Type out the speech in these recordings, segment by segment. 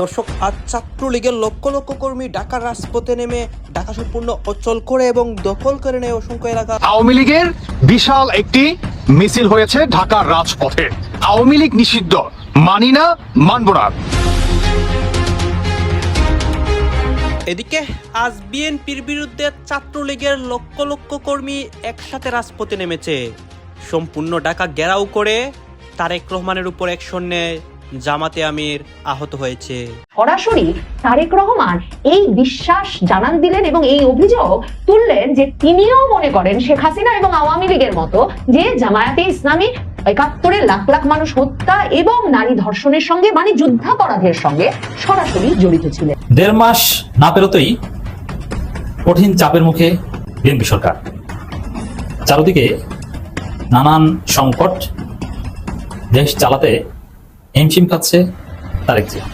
দর্শক, আজ ছাত্রলীগের লক্ষ লক্ষ কর্মী ঢাকার রাজপথে নেমে ঢাকা সম্পূর্ণ অচল করে এবং দখল করে নেয় অসংখ্য এলাকা। আওয়ামী লীগের বিশাল একটি মিছিল হয়েছে ঢাকার রাজপথে। আওয়ামী লীগ নিষিদ্ধ, মানি না, মানব না। এদিকে আজ বিএনপির বিরুদ্ধে ছাত্রলীগের লক্ষ লক্ষ কর্মী একসাথে রাজপথে নেমেছে। সম্পূর্ণ ঢাকা ঘেরাও করে তারেক রহমানের উপর অ্যাকশন নেয় জামাতে আমির আহত হয়েছে। সরাসরি তারেক রহমান এই বিশ্বাস জানান দিলেন এবং এই অভিযোগ তুললেন যে তিনিও মনে করেন শেখ হাসিনা এবং আওয়ামী লীগের মতো যে জামায়াতে ইসলামী ৭১ লাখ লাখ মানুষ হত্যা এবং নারী ধর্ষণের সঙ্গে মানে যুদ্ধাপরাধের সঙ্গে সরাসরি জড়িত ছিলেন। ১.৫ মাস না পেরোতেই কঠিন চাপের মুখে বিএনপি সরকার। চারদিকে নানান সংকট, দেশ চালাতে হিমশিম খাচ্ছে তারেক জিয়া।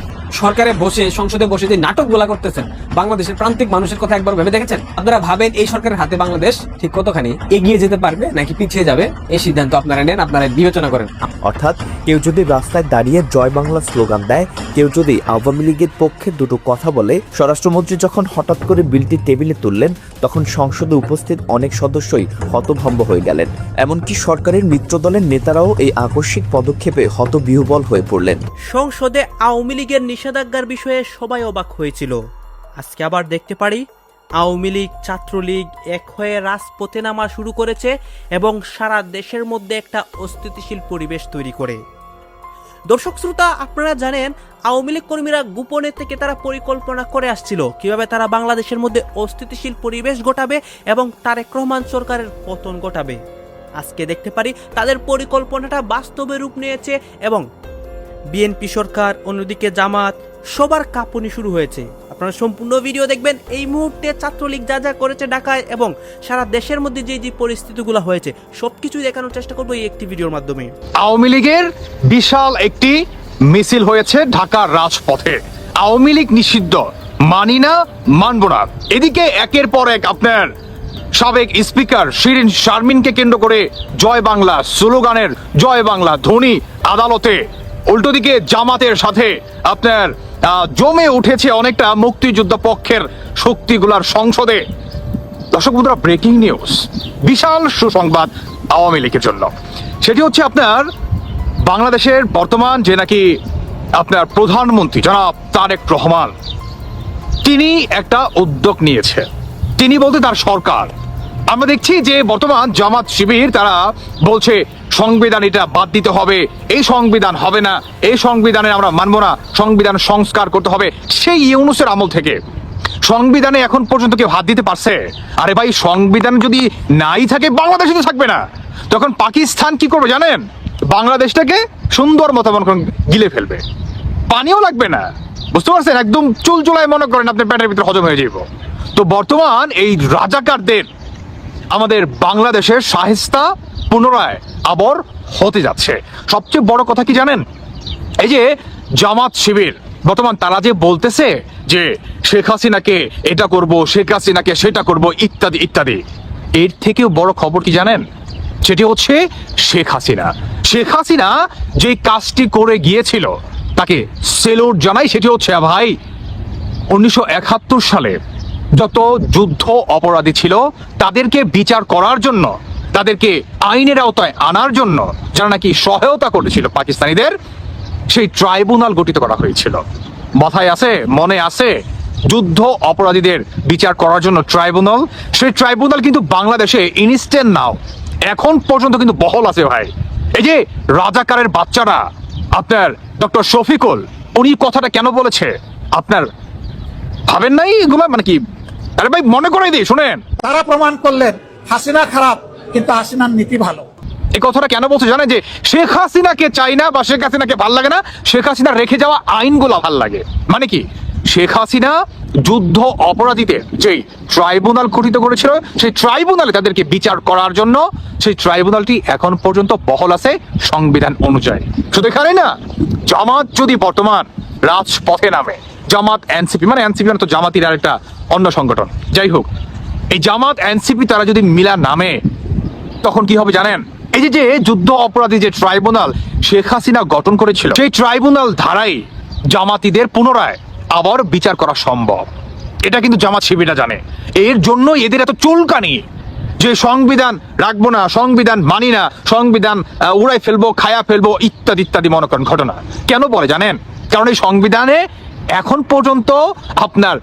সরকারে বসে, সংসদে বসে যে নাটক গোলা করতেছেন, বাংলাদেশের প্রান্তিক মানুষের কথা একবার ভেবে দেখেছেন? আপনারা ভাবেন এই সরকারের হাতে বাংলাদেশ ঠিক কতখানি এগিয়ে যেতে পারবে নাকি পিছিয়ে যাবে? এই সিদ্ধান্ত আপনারা নেন, আপনারা বিবেচনা করেন। অর্থাৎ কেউ যদি রাস্তায় দাঁড়িয়ে জয় বাংলা স্লোগান দেয়, কেউ যদি আওয়ামী লীগের পক্ষে দুটো কথা বলে, স্বরাষ্ট্রমন্ত্রী যখন হঠাৎ করে বিলটি টেবিলে তুললেন, তখন সংসদে উপস্থিত অনেক সদস্যই হতভম্ব হয়ে গেলেন। এমনকি সরকারের মিত্র দলের নেতারাও এই আকস্মিক পদক্ষেপে হতবিহ্বল হয়ে পড়লেন। সংসদে আওয়ামী লীগের নিষেধাজ্ঞার বিষয়ে সবাই অবাক হয়েছিল। আজকে আবার দেখতে পারি আওয়ামী লীগ, ছাত্রলীগ এক হয়ে রাজপথে নামা শুরু করেছে এবং সারা দেশের মধ্যে একটা অস্থিতিশীল পরিবেশ তৈরি করে। দর্শক শ্রোতা, আপনারা জানেন আওয়ামী লীগ কর্মীরা গোপনে থেকে তারা পরিকল্পনা করে আসছিল কিভাবে তারা বাংলাদেশের মধ্যে অস্থিতিশীল পরিবেশ ঘটাবে এবং তারেক রহমান সরকারের পতন ঘটাবে। আজকে দেখতে পারি তাদের পরিকল্পনাটা বাস্তবে রূপ নিয়েছে এবং বিএনপি সরকার, অন্যদিকে জামাত, সবার কাঁপুনি শুরু হয়েছে। আপনারা সম্পূর্ণ ভিডিও দেখবেন। এই মুহূর্তে ছাত্রলীগ যা যা করেছে ঢাকায় এবং সারা দেশের মধ্যে যে যে পরিস্থিতিগুলো হয়েছে সবকিছু দেখানোর চেষ্টা করবো এই একটি ভিডিওর মাধ্যমে। আওয়ামী লীগের বিশাল একটি মিছিল হয়েছে ঢাকার রাজপথে। আওয়ামী লীগ নিষিদ্ধ, মানি না, মানব না। এদিকে একের পর এক আপনার সাবেক স্পিকার শিরিন শারমিনকে কেন্দ্র করে জয় বাংলা স্লোগানের জয় বাংলা ধ্বনি আদালতে। উল্টো দিকে জামাতের সাথে আপনার জমে উঠেছে অনেকটা মুক্তিযুদ্ধ পক্ষের শক্তিগুলার সংসদে। দর্শক বন্ধুরা, ব্রেকিং নিউজ, বিশাল সুসংবাদ আওয়ামী লীগের জন্য। সেটি হচ্ছে আপনার বাংলাদেশের বর্তমান যে নাকি আপনার প্রধানমন্ত্রী জনাব তারেক রহমান, তিনি একটা উদ্যোগ নিয়েছে। তিনি বলতে তার সরকার। আমরা দেখছি যে বর্তমান জামাত শিবির তারা বলছে সংবিধান এটা বাদ দিতে হবে, এই সংবিধান হবে না, এই সংবিধানে আমরা মানব না, সংবিধান সংস্কার করতে হবে। সেই ইউনূসের আমল থেকে সংবিধানে এখন পর্যন্ত কেউ হাত দিতে পারছে? আরে ভাই, সংবিধান যদি নাই থাকে বাংলাদেশে তো থাকবে না। তখন পাকিস্তান কি করবে জানেন? বাংলাদেশটাকে সুন্দর মতো মনে করেন গিলে ফেলবে, পানিও লাগবে না, বুঝতে পারছেন? একদম চুলচুলায় মনে করেন আপনার পেটের ভিতরে হজম হয়ে যাব। তো বর্তমান এই রাজাকারদের আমাদের বাংলাদেশের শায়েস্তা পুনরায় আবার হতে যাচ্ছে। সবচেয়ে বড় কথা কি জানেন? এই যে জামাত শিবির বর্তমান তারা যে বলতেছে যে শেখ হাসিনাকে এটা করব, শেখ হাসিনাকে সেটা করব, ইত্যাদি ইত্যাদি। এর থেকেও বড় খবর কি জানেন? সেটি হচ্ছে শেখ হাসিনা। শেখ হাসিনা যে কাজটি করে গিয়েছিল তাকে সেলুট জানাই। সেটি হচ্ছে ভাই 1971 সালে যত যুদ্ধ অপরাধী ছিল তাদেরকে বিচার করার জন্য, তাদেরকে আইনের আওতায় আনার জন্য যারা নাকি সহায়তা করেছিল পাকিস্তানিদের, সেই ট্রাইব্যুনাল গঠিত করা হয়েছিল। মাথায় আছে, মনে আছে? যুদ্ধ অপরাধীদের বিচার করার জন্য ট্রাইব্যুনাল। সেই ট্রাইব্যুনাল কিন্তু বাংলাদেশে ইনস্ট্যান্ট নাও, এখন পর্যন্ত কিন্তু বহাল আছে ভাই। এই যে রাজাকারের বাচ্চারা, আপনার ডক্টর শফিকুল, উনি কথাটা কেন বলেছে আপনার ভাবেন নাই এগুলো? মানে কি, আরে ভাই মনে করে দিই, শুনেন। তারা প্রমাণ করলেন হাসিনা খারাপ কিন্তু হাসিনার নীতি ভালো। এই কথাটা কেন বলছে জানেন? যে শেখ হাসিনাকে চাই না বা শেখ হাসিনাকে ভাল লাগে না, শেখ হাসিনা রেখে যাওয়া আইনগুলো ভাল লাগে। মানে কি, শেখ হাসিনা যুদ্ধ অপরাধীদের যেই ট্রাইব্যুনাল গঠিত করেছিল, সেই ট্রাইব্যুনালে তাদেরকে বিচার করার জন্য সেই ট্রাইব্যুনালটি এখন পর্যন্ত বহাল আছে সংবিধান অনুযায়ী। শুধু এখানে না, জামাত যদি বর্তমান রাজপথে নামে, জামাত এনসিপি, মানে এনসিপি মানে তো জামাতির আরেকটা অন্য সংগঠন, যাই হোক, এই জামাত এনসিপি তারা যদি মিলা নামে, তখন কি হবে জানেন? এই যে যুদ্ধ অপরাধী যে ট্রাইব্যুনাল শেখ হাসিনা গঠন করেছিল, সেই ট্রাইব্যুনাল ধারাই জামাতিদের পুনরায় আবার বিচার করা সম্ভব। এটা কিন্তু জামাত শিবিরা জানে। এর জন্য এদের এত চুলকানি যে সংবিধান রাখবো না, সংবিধান মানি না, সংবিধান উড়াই ফেলবো, খায়া ফেলবো, ইত্যাদি ইত্যাদি মনে করেন ঘটনা। কেন বলে জানেন? কারণ এই সংবিধানে এখন পর্যন্ত আপনার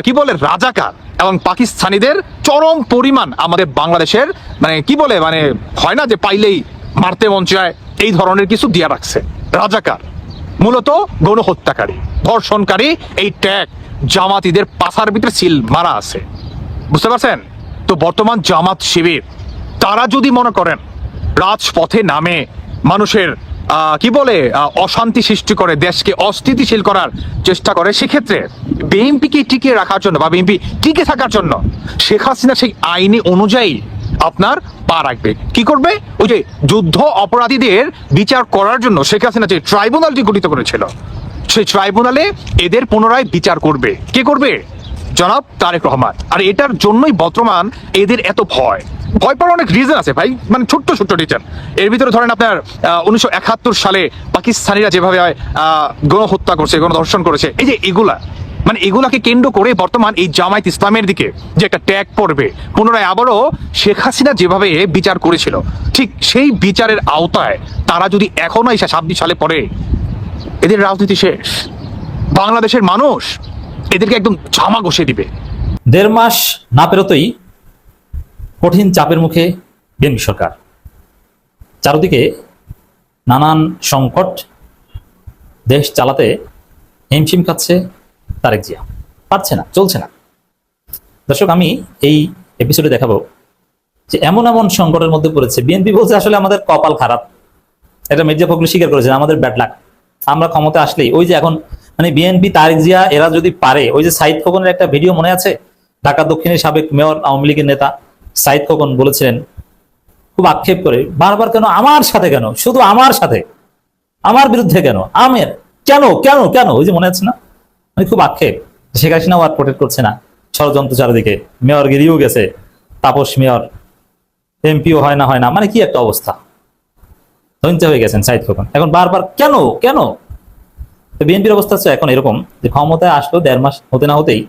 কি বলে রাজাকার এবং পাকিস্তানিদের চরম পরিমাণ আমাদের বাংলাদেশের মানে কি বলে মানে হয় না যে পাইলেই মারতে মন চায়, এই ধরনের কিছু দিয়া রাখছে। রাজাকার মূলত গণহত্যাকারী, ধর্ষণকারী, এই ট্যাগ জামাতিদের পাশার ভিতরে সিল মারা আছে, বুঝতে পারছেন? তো বর্তমান জামাত শিবির তারা যদি মনে করেন রাজপথে নামে মানুষের কি বলে অশান্তি সৃষ্টি করে, দেশকে অস্থিতিশীল করার চেষ্টা করে, সেক্ষেত্রে বিএনপিকে টিকে রাখার জন্য বা বিএনপি টিকে থাকার জন্য শেখ হাসিনা সেই আইনি অনুযায়ী আপনার পা রাখবে। কি করবে? ওই যে যুদ্ধ অপরাধীদের বিচার করার জন্য শেখ হাসিনা যে ট্রাইব্যুনালটি গঠিত করেছিল, সেই ট্রাইব্যুনালে এদের পুনরায় বিচার করবে। কে করবে? জনাব তারেক রহমান। আর এটার জন্যই বর্তমান এদের এত ভয়। ভয় পাওয়ার অনেক রিজন আছে ভাই, মানে ছোট্ট ছোট্ট রিজন। এর ভিতরে ধরেন আপনার 1971 সালে পাকিস্তানিরা যেভাবে গণহত্যা করছে, গণধর্ষণ করেছে, এই যে এগুলা মানে এগুলাকে কেন্দ্র করে বর্তমান এই জামায়াত ইসলামের দিকে যে একটা ট্যাগ পড়বে, পুনরায় আবারও শেখ হাসিনা যেভাবে বিচার করেছিল ঠিক সেই বিচারের আওতায় তারা যদি এখনো এসে 26 সালে পরে, এদের রাজনীতি শেষ। বাংলাদেশের মানুষ এদেরকে একদম জামা ঘষে দিবে। 1.5 মাস না পেরোতেই কঠিন চাপের মুখে বিএনপি সরকার। চারদিকে নানান সংকট, দেশ চালাতে হিমশিম খাচ্ছে তারেক জিয়া, পারছে না, চলছে না। দর্শক, আমি এই এপিসোডে দেখাবো যে এমন এমন সংকটের মধ্যে পড়েছে বিএনপি। বলছে আসলে আমাদের কপাল খারাপ, এটা মির্জা ফখরুল স্বীকার করেছে, আমাদের ব্যাড লাক। আমরা ক্ষমতা আসলেই ওই যে এখন মানে বিএনপি, তারেক জিয়া এরা যদি পারে, ওই যে সাইদ খোকনের একটা ভিডিও মনে আছে, ঢাকা দক্ষিণের সাবেক মেয়র আওয়ামী লীগের নেতা সাইদ খোকন বলেছিলেন খুব আক্ষেপ করে, বারবার কেন আমার সাথে, কেন শুধু আমার সাথে, আমার বিরুদ্ধে কেন, আমের কেন কেন কেন, ওই যে মনে আছে না, মানে খুব আক্ষেপ। শেখ হাসিনাও আর প্রোটেক্ট করছে না, ষড়যন্ত্র চারিদিকে, মেয়র গিরিও গেছে, তাপস মেয়র, এমপিও হয় না, মানে কি একটা অবস্থা, ধৈর্য হয়ে গেছেন সাইদ খোকন। এখন বারবার কেন কেন। তো বিএনপির অবস্থা হচ্ছে এখন এরকম যে ক্ষমতায় আসলো 1.5 মাস হতে না হতেই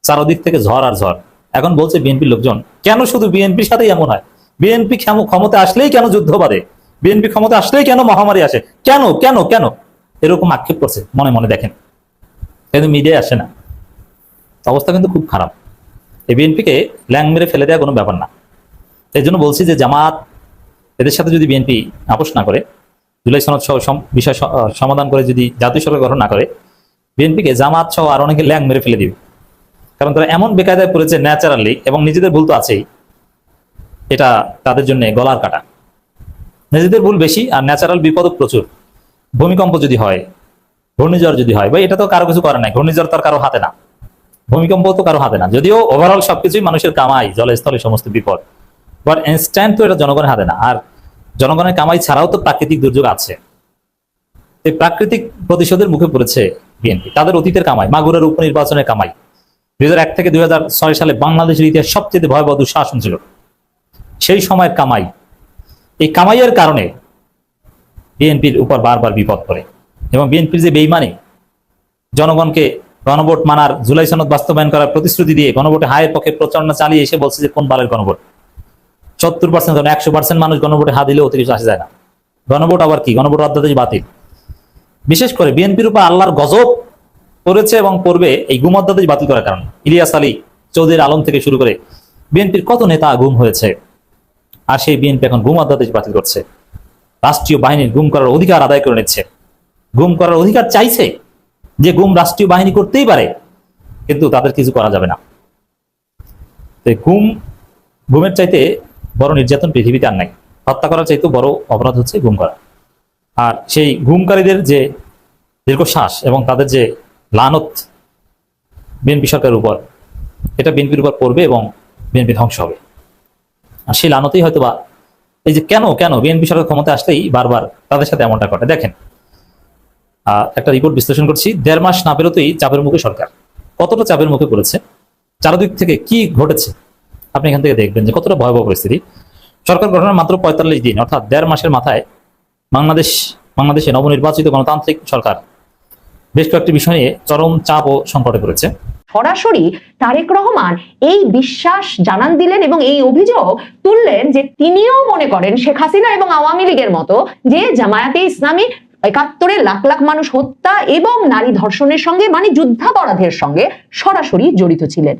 চারদিক থেকে ঝড় আর ঝড়। এখন বলছে বিএনপির লোকজন, কেন শুধু বিএনপির সাথেই এমন হয়, বিএনপি ক্ষমতা আসলেই কেন যুদ্ধ বাঁধে, বিএনপি ক্ষমতা আসলেই কেন মহামারী আসে, কেন কেন কেন, এরকম আক্ষেপ করছে মনে মনে। দেখেন, কিন্তু মিডিয়ায় আসে না। অবস্থা কিন্তু খুব খারাপ। এই বিএনপিকে ল্যাং মেরে ফেলে দেওয়া কোনো ব্যাপার না। এই জন্য বলছি যে জামাত এদের সাথে যদি বিএনপি আপোষ না করে, জুলাই সনদ সহ বিষয় সমাধান করে যদি জাতীয় সরকার গঠন না করে, বিএনপিকে জামাত সহ আর অনেকে ল্যাং মেরে ফেলে দিবে। কারণ তারা এমন বেকায়দায় পড়েছে ন্যাচারালি, এবং নিজেদের ভুল তো আছেই, এটা তাদের জন্য গলার কাটা। নিজেদের ভুল বেশি আর ন্যাচারাল বিপদও প্রচুর। ভূমিকম্প যদি হয়, ঘূর্ণিঝড় যদি হয়, ভাই এটা তো কারো কিছু করে নাই, ঘূর্ণিঝড় তো আর কারো হাতে না, ভূমিকম্প তো কারো হাতে না। যদিও ওভারঅল সবকিছুই মানুষের কামাই, জলে স্থলে সমস্ত বিপদ, বাট ইনস্ট্যান্ট তো এটা জনগণের হাতে না। আর জনগণের কামাই ছাড়াও তো প্রাকৃতিক দুর্যোগ আছে। এই প্রাকৃতিক প্রতিশোধের মুখে পড়েছে বিএনপি, তাদের অতীতের কামাই, মাগুরার উপনির্বাচনের কামাই। 2001 থেকে 2006 সালে বাংলাদেশের ইতিহাস সবচেয়ে ভয়াবহ দুঃশাসন ছিল, সেই সময়ের কামাই। এই কামাইয়ের কারণে বিএনপির উপর বারবার বিপদ পড়ে, এবং বিএনপির যে বেইমানি, জনগণকে গণভোট মানার, জুলাই সনদ বাস্তবায়ন করার প্রতিশ্রুতি দিয়ে গণভোটে হায়ের পক্ষে প্রচারণা চালিয়ে এসে বলছে যে কোন বালের গণভোট। 70%, 100% মানুষ গণভোটে হা দিলেও অতিরিক্ত আসা যায় না। গণভোট আবার কি? গণভোট অধ্যাদেশ বাতিল। বিশেষ করে বিএনপির উপর আল্লাহর গজব করেছে এবং করবে এই গুম অধ্যাদেশ বাতিল করার কারণে। ইলিয়াস আলী, চৌধুরী আলম থেকে শুরু করে বিএনপির কত নেতা গুম হয়েছে, আর সেই বিএনপি এখন গুম অধ্যাদেশ বাতিল করছে। রাষ্ট্রীয় বাহিনীর গুম করার অধিকার আদায় করে নিচ্ছে, গুম করার অধিকার চাইছে, যে গুম রাষ্ট্রীয় বাহিনী করতেই পারে, কিন্তু তাদের কিছু করা যাবে না। গুমের চাইতে বড় নির্যাতন পৃথিবীতে আর নাই। হত্যা করার চাইতে বড় অপরাধ হচ্ছে গুম করা। আর সেই গুমকারীদের যে দীর্ঘশ্বাস এবং তাদের যে লানত বিএনপি সরকারের উপর, এটা বিএনপির উপর পড়বে এবং বিএনপি ধ্বংস হবে। আর সেই লানতেই হয়তো বা এই যে কেন কেন বিএনপি সরকার ক্ষমতা আসলেই বারবার তাদের সাথে এমনটা ঘটে। দেখেন, একটা রিপোর্ট বিশ্লেষণ করছি। 1.5 মাস না পেরোতেই চাপের মুখে সরকার। কতটা চাপের মুখে পড়েছে, চারদিক থেকে কি ঘটেছে, আপনি এখান থেকে দেখবেন যে কতটা ভয়াবহ পরিস্থিতি। সরকার গঠনের মাত্র 45 দিন, অর্থাৎ 1.5 মাসের মাথায় বাংলাদেশে নবনির্বাচিত গণতান্ত্রিক সরকার বেশ কয়েকটি বিষয় নিয়ে চরম চাপ ও সংকটে পড়েছে। সরাসরি তারেক রহমান এই বিশ্বাস জানান দিলেন এবং এই অভিযোগ তুললেন যে তিনিও মনে করেন শেখ হাসিনা এবং আওয়ামী লীগের মতো যে জামায়াতে ইসলামী ৭১ লাখ লাখ মানুষ হত্যা এবং নারী ধর্ষণের সঙ্গে মানে যুদ্ধাপরাধের সঙ্গে সরাসরি জড়িত ছিলেন।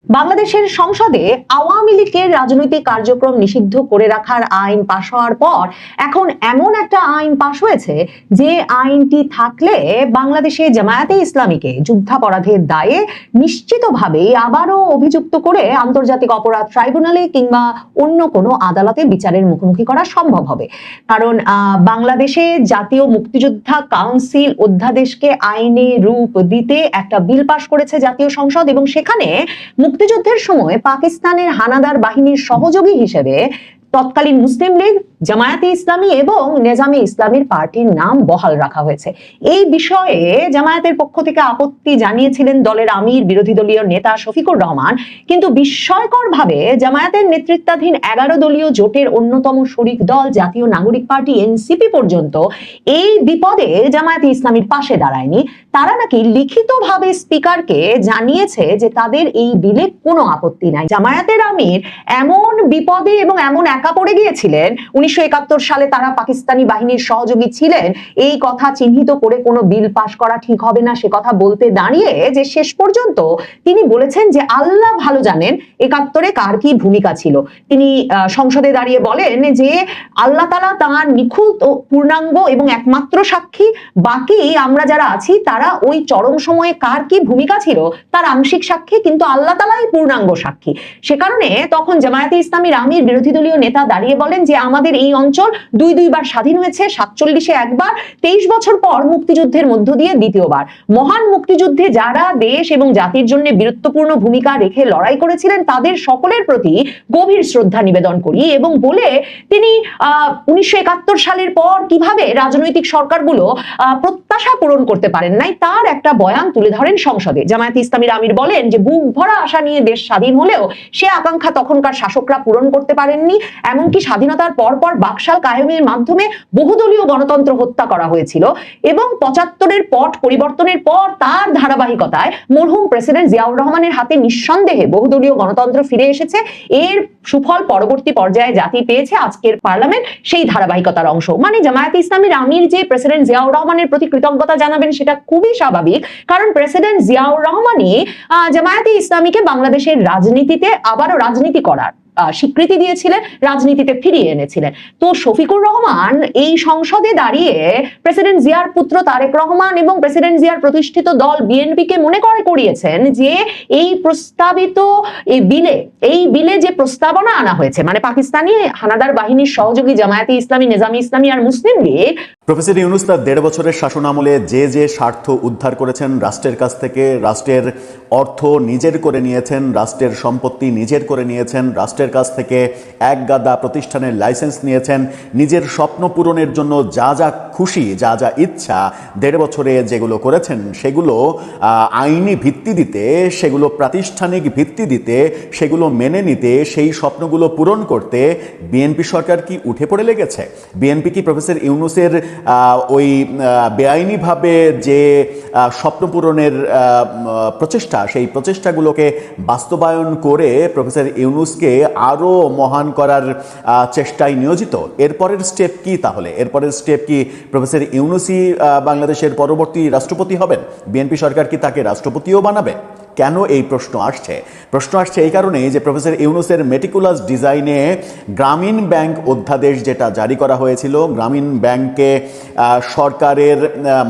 বাংলাদেশের সংসদে আওয়ামী লীগের রাজনৈতিক কার্যক্রম নিষিদ্ধ করে রাখার আইন পাশ হওয়ার পর এখন এমন একটা আইন পাশ হয়েছে যে আইনটি থাকলে বাংলাদেশে জামায়াতে ইসলামীকে যুদ্ধাপরাধের দায়ে নিশ্চিতভাবে আবারও অভিযুক্ত করে আন্তর্জাতিক অপরাধ ট্রাইব্যুনালে কিংবা অন্য কোনো আদালতে বিচারের মুখোমুখি করা সম্ভব হবে। কারণ বাংলাদেশে জাতীয় মুক্তিযোদ্ধা কাউন্সিল অধ্যাদেশকে আইনে রূপ দিতে একটা বিল পাশ করেছে জাতীয় সংসদ এবং সেখানে মুক্তিযুদ্ধের সময় পাকিস্তানের হানাদার বাহিনীর সহযোগী হিসেবে তৎকালীন মুসলিম লীগ, জামায়াতে ইসলামী এবং নেজামে ইসলামীর পার্টির নাম বহাল রাখা হয়েছে। এই বিষয়ে জামায়াতের পক্ষ থেকে আপত্তি জানিয়েছিলেন দলের আমির বিরোধী দলীয় নেতা শফিকুর রহমান, কিন্তু বিস্ময়করভাবে জামায়াতের নেতৃত্বাধীন 11 দলীয় জোটের অন্যতম শরিক দল জাতীয় নাগরিক পার্টি এনসিপি পর্যন্ত এই বিপদে জামায়াতে ইসলামীর পাশে দাঁড়ায়নি। তারা নাকি লিখিতভাবে স্পিকারকে জানিয়েছে যে তাদের এই বিলে কোনো আপত্তি নাই। জামায়াতের আমির এমন বিপদে এবং এমন একা পড়ে গিয়েছিলেন, 1971 সালে তারা পাকিস্তানি বাহিনীর সহযোগী ছিলেন, এই কথা চিহ্নিত করে কোনো বিল পাশ করা ঠিক হবে না সে কথা বলতে দাঁড়িয়ে যে শেষ পর্যন্ত তিনি বলেছেন যে আল্লাহ ভালো জানেন 71-এ কার কি ভূমিকা ছিল। তিনি সংসদে দাঁড়িয়ে বলেন যে আল্লাহ তাআলা তাঁর নিখুঁত ও পূর্ণাঙ্গ এবং একমাত্র সাক্ষী, বাকি আমরা যারা আছি তারা ওই চরম সময়ে কার কি ভূমিকা ছিল তার আংশিক সাক্ষী, কিন্তু আল্লাহ তাআলাই পূর্ণাঙ্গ সাক্ষী। সে কারণে তখন জামায়াতে ইসলামীর আমির বিরোধী দলীয় নেতা দাঁড়িয়ে বলেন যে আমাদের এই অঞ্চল দুইবার স্বাধীন হয়েছে, 47-এ একবার, 23 বছর পর মুক্তিযুদ্ধের মধ্য দিয়ে দ্বিতীয়বার। মহান মুক্তিযুদ্ধে যারা দেশ এবং জাতির জন্য বীরত্বপূর্ণ ভূমিকা রেখে লড়াই করেছিলেন তাদের সকলের প্রতি গভীর শ্রদ্ধা নিবেদন করি এবং বলে তিনি 1971 সালের পর কিভাবে রাজনৈতিক সরকারগুলো প্রত্যাশা পূরণ করতে পারেন নাই তার একটা বয়ান তুলে ধরেন সংসদে। জামায়াতে ইসলামীর আমির বলেন যে বুক ভরা আশা নিয়ে দেশ স্বাধীন হলেও সে আকাঙ্ক্ষা তখনকার শাসকরা পূরণ করতে পারেননি, এমনকি স্বাধীনতার পরপর বাকশাল কায়েমের মাধ্যমে বহুদলীয় গণতন্ত্র হত্যা করা হয়েছিল এবং 75-এর পট পরিবর্তনের পর তার ধারাবাহিকতায় মরহুম প্রেসিডেন্ট জিয়াউর রহমানের হাতে নিঃসন্দেহে বহুদলীয় গণতন্ত্র ফিরে এসেছে। এর সুফল পরবর্তী পর্যায়ে জাতি পেয়েছে, আজকের পার্লামেন্ট সেই ধারাবাহিকতার অংশ। মানে জামায়াতে ইসলামীর আমির যে প্রেসিডেন্ট জিয়াউর রহমানের প্রতি কৃতজ্ঞতা জানাবেন সেটা খুবই স্বাভাবিক, কারণ প্রেসিডেন্ট জিয়াউর রহমানই জামায়াতে ইসলামীকে বাংলাদেশের রাজনীতিতে আবারও রাজনীতি করার স্বীকৃতি দিয়েছিলেন, রাজনীতিতে ফিরিয়ে এনেছিলেন। তো শফিকুর রহমান এই সংসদে দাঁড়িয়ে প্রেসিডেন্ট জিয়ার পুত্র তারেক রহমান এবং প্রেসিডেন্ট জিয়ার প্রতিষ্ঠিত দল বিএনপিকে মনে করিয়েছেন যে এই প্রস্তাবিত এই বিলে যে প্রস্তাবনা আনা হয়েছে মানে পাকিস্তানি হানাদার বাহিনীর সহযোগী জামায়াতে ইসলামী, নেজামে ইসলামী আর মুসলিম লীগ, প্রফেসর ইউনূস তার 1.5 বছরের শাসন আমলে যে স্বার্থ উদ্ধার করেছেন রাষ্ট্রের কাছ থেকে, রাষ্ট্রের অর্থ নিজের করে নিয়েছেন, রাষ্ট্রের সম্পত্তি নিজের করে নিয়েছেন, রাষ্ট্রের কাছ থেকে এক গাদা প্রতিষ্ঠানের লাইসেন্স নিয়েছেন, নিজের স্বপ্ন পূরণের জন্য যা খুশি যা ইচ্ছা 1.5 বছরে যেগুলো করেছেন সেগুলো আইনি ভিত্তি দিতে, সেগুলো প্রাতিষ্ঠানিক ভিত্তি দিতে, সেগুলো মেনে নিতে, সেই স্বপ্নগুলো পূরণ করতে বিএনপি সরকার কি উঠে পড়ে লেগেছে? বিএনপি কি প্রফেসর ইউনূসের ওই বেআইনিভাবে যে স্বপ্ন পূরণের প্রচেষ্টা, সেই প্রচেষ্টাগুলোকে বাস্তবায়ন করে প্রফেসর ইউনূসকে আরও মহান করার চেষ্টায় নিয়োজিত? এরপরের স্টেপ কি তাহলে? এরপরের স্টেপ কি প্রফেসর ইউনূসই বাংলাদেশের পরবর্তী রাষ্ট্রপতি হবেন? বিএনপি সরকার কি তাকে রাষ্ট্রপতিও বানাবে? কেন এই প্রশ্ন আসছে? প্রশ্ন আসছে এই কারণে যে প্রফেসর ইউনূসের মেটিকুলাস ডিজাইনে গ্রামীণ ব্যাংক অধ্যাদেশ যেটা জারি করা হয়েছিল, গ্রামীণ ব্যাংকে সরকারের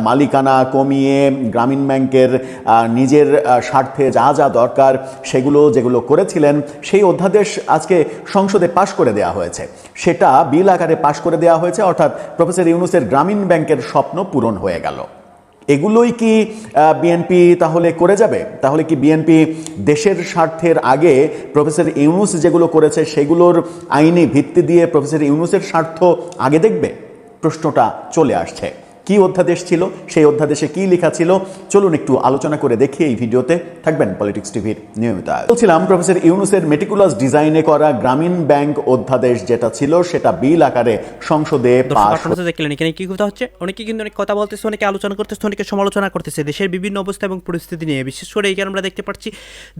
মালিকানা কমিয়ে গ্রামীণ ব্যাংকের নিজের স্বার্থে যা দরকার সেগুলো যেগুলো করেছিলেন, সেই অধ্যাদেশ আজকে সংসদে পাশ করে দেওয়া হয়েছে। সেটা বিল আকারে পাশ করে দেওয়া হয়েছে, অর্থাৎ প্রফেসর ইউনূসের গ্রামীণ ব্যাংকের স্বপ্ন পূরণ হয়ে গেল। এগুলোই কি বিএনপি তাহলে করে যাবে? তাহলে কি বিএনপি দেশের স্বার্থের আগে প্রফেসর ইউনূস যেগুলো করেছে সেগুলোর আইনি ভিত্তি দিয়ে প্রফেসর ইউনূসের স্বার্থ আগে দেখবে? প্রশ্নটা চলে আসছে। কি অধ্যাদেশ ছিল, সেই অধ্যাদেশে কি লেখা ছিল, চলুন একটু আলোচনা করে দেখি এই ভিডিওতে। থাকবেন পলিটিক্স টিভির নিয়মিত আয়োজন। বলছিলাম প্রফেসর ইউনূসের মেটিকুলাস ডিজাইনে করা গ্রামীণ ব্যাংক অধ্যাদেশ যেটা ছিল সেটা বিল আকারে সংসদে পাস। আপনারা দেখলেন এখানে কি কথা হচ্ছে, অনেকে কিন্তু অনেক কথা বলতেছে, অনেকে আলোচনা করতেছে, অনেকে সমালোচনা করতেছে দেশের বিভিন্ন অবস্থা এবং পরিস্থিতি নিয়ে। বিশেষ করে এখানে আমরা দেখতে পাচ্ছি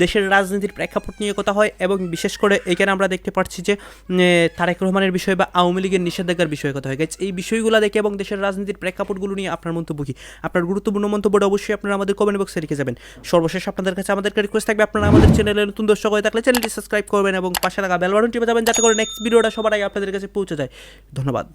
দেশের রাজনীতির প্রেক্ষাপট নিয়ে কথা হয়, এবং বিশেষ করে এখানে আমরা দেখতে পাচ্ছি যে তারেক রহমানের বিষয় বা আওয়ামী লীগের নিষেধাজ্ঞার বিষয়ে কথা হয়। এই বিষয়গুলো দেখে এবং দেশের রাজনীতির প্রেক্ষাপটগুলো নিয়ে আপনার মন্তব্য কি? আপনার গুরুত্বপূর্ণ মন্তব্যটা অবশ্যই আপনারা আমাদের কমেন্ট বক্সে লিখে যাবেন। সর্বশেষ আপনাদের কাছে আমাদেরকে রিকোয়েস্ট থাকবে, আপনারা আমাদের চ্যানেলে নতুন দর্শক হয়ে থাকলে চ্যানেলটি সাবস্ক্রাইব করবেন এবং পাশে থাকা বেল বাটনটি বাজাবেন, যাতে করে নেক্সট ভিডিওটা সবার আগে আপনাদের কাছে পৌঁছে যায়। ধন্যবাদ।